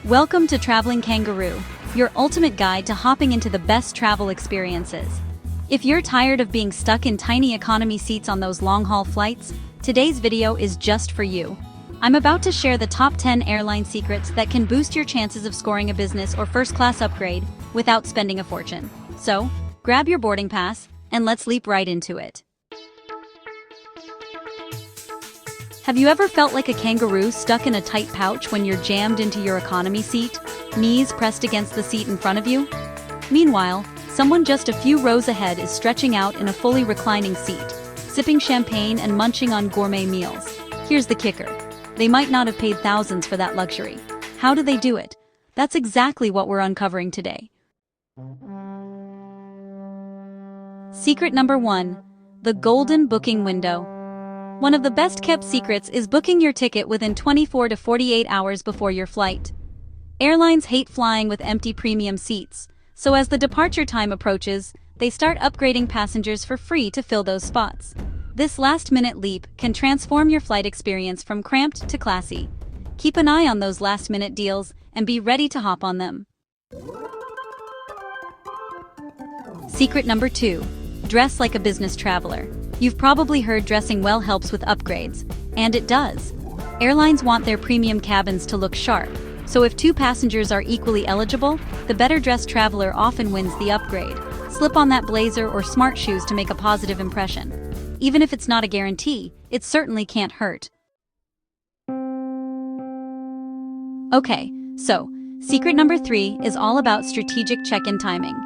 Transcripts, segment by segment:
Welcome to Traveling Kangaroo, your ultimate guide to hopping into the best travel experiences. If you're tired of being stuck in tiny economy seats on those long-haul flights, today's video is just for you. I'm about to share the top 10 airline secrets that can boost your chances of scoring a business or first-class upgrade without spending a fortune. So, grab your boarding pass, and let's leap right into it. Have you ever felt like a kangaroo stuck in a tight pouch when you're jammed into your economy seat, knees pressed against the seat in front of you? Meanwhile, someone just a few rows ahead is stretching out in a fully reclining seat, sipping champagne and munching on gourmet meals. Here's the kicker. They might not have paid thousands for that luxury. How do they do it? That's exactly what we're uncovering today. Secret number 1. The golden booking window. One of the best-kept secrets is booking your ticket within 24 to 48 hours before your flight. Airlines hate flying with empty premium seats, so as the departure time approaches, they start upgrading passengers for free to fill those spots. This last-minute leap can transform your flight experience from cramped to classy. Keep an eye on those last-minute deals and be ready to hop on them. Secret number 2. Dress like a business traveler. You've probably heard dressing well helps with upgrades, and it does. Airlines want their premium cabins to look sharp, so if 2 passengers are equally eligible, the better-dressed traveler often wins the upgrade. Slip on that blazer or smart shoes to make a positive impression. Even if it's not a guarantee, it certainly can't hurt. Okay, so, secret number 3 is all about strategic check-in timing.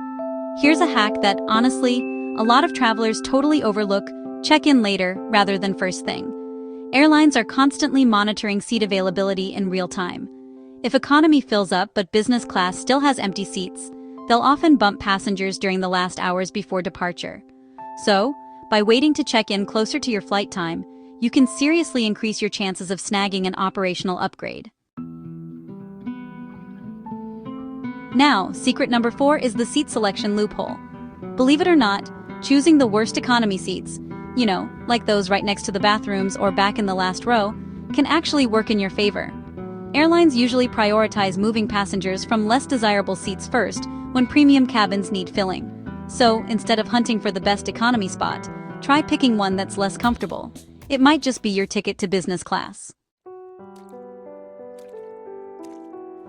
Here's a hack that, honestly, a lot of travelers totally overlook: check in later rather than first thing. Airlines are constantly monitoring seat availability in real time. If economy fills up but business class still has empty seats, they'll often bump passengers during the last hours before departure. So, by waiting to check in closer to your flight time, you can seriously increase your chances of snagging an operational upgrade. Now, secret number 4 is the seat selection loophole. Believe it or not, choosing the worst economy seats, like those right next to the bathrooms or back in the last row, can actually work in your favor. Airlines usually prioritize moving passengers from less desirable seats first when premium cabins need filling. So, instead of hunting for the best economy spot, try picking one that's less comfortable. It might just be your ticket to business class.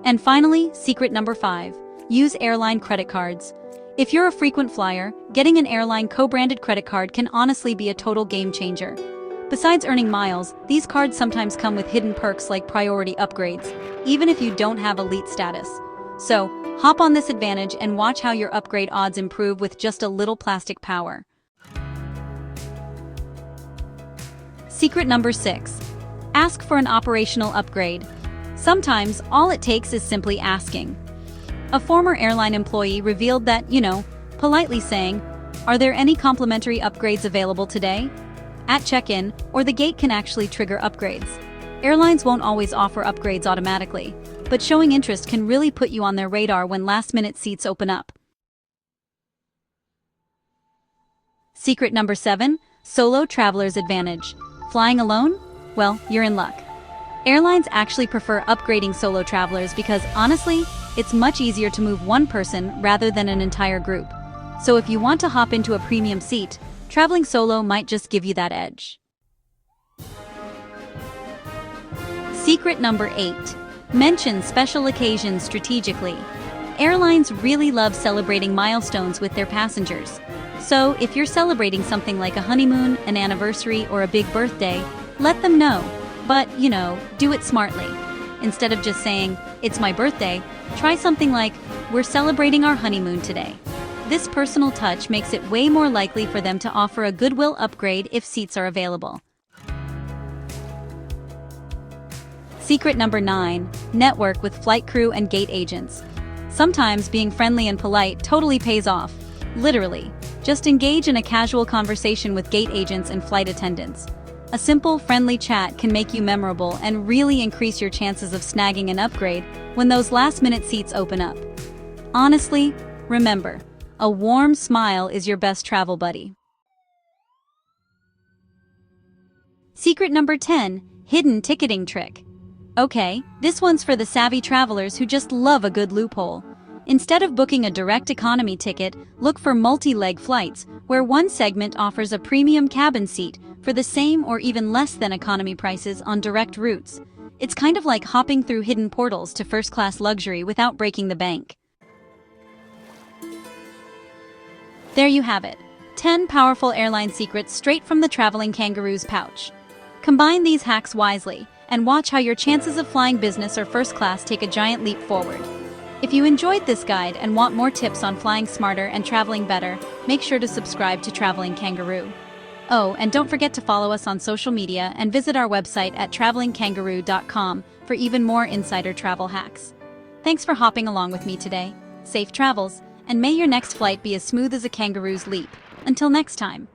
And finally, secret number 5. Use airline credit cards. If you're a frequent flyer, getting an airline co-branded credit card can honestly be a total game changer. Besides earning miles, these cards sometimes come with hidden perks like priority upgrades, even if you don't have elite status. So, hop on this advantage and watch how your upgrade odds improve with just a little plastic power. Secret number 6. Ask for an operational upgrade. Sometimes, all it takes is simply asking. A former airline employee revealed that, politely saying, "Are there any complimentary upgrades available today?" at check-in, or the gate can actually trigger upgrades. Airlines won't always offer upgrades automatically, but showing interest can really put you on their radar when last-minute seats open up. Secret number 7, solo traveler's advantage. Flying alone? Well, you're in luck. Airlines actually prefer upgrading solo travelers because, honestly, it's much easier to move one person rather than an entire group. So if you want to hop into a premium seat, traveling solo might just give you that edge. Secret number 8. Mention special occasions strategically. Airlines really love celebrating milestones with their passengers. So if you're celebrating something like a honeymoon, an anniversary, or a big birthday, let them know. But, do it smartly. Instead of just saying, "It's my birthday," try something like, "We're celebrating our honeymoon today." This personal touch makes it way more likely for them to offer a goodwill upgrade if seats are available. Secret number 9. Network with flight crew and gate agents. Sometimes being friendly and polite totally pays off. Literally. Just engage in a casual conversation with gate agents and flight attendants. A simple, friendly chat can make you memorable and really increase your chances of snagging an upgrade when those last-minute seats open up. Honestly, remember, a warm smile is your best travel buddy. Secret number 10. Hidden ticketing trick. Okay, this one's for the savvy travelers who just love a good loophole. Instead of booking a direct economy ticket, look for multi-leg flights, where one segment offers a premium cabin seat for the same or even less than economy prices on direct routes. It's kind of like hopping through hidden portals to first-class luxury without breaking the bank. There you have it. 10 powerful airline secrets straight from the traveling kangaroo's pouch. Combine these hacks wisely, and watch how your chances of flying business or first class take a giant leap forward. If you enjoyed this guide and want more tips on flying smarter and traveling better, make sure to subscribe to Traveling Kangaroo. Oh, and don't forget to follow us on social media and visit our website at travelingkangaroo.com for even more insider travel hacks. Thanks for hopping along with me today. Safe travels, and may your next flight be as smooth as a kangaroo's leap. Until next time.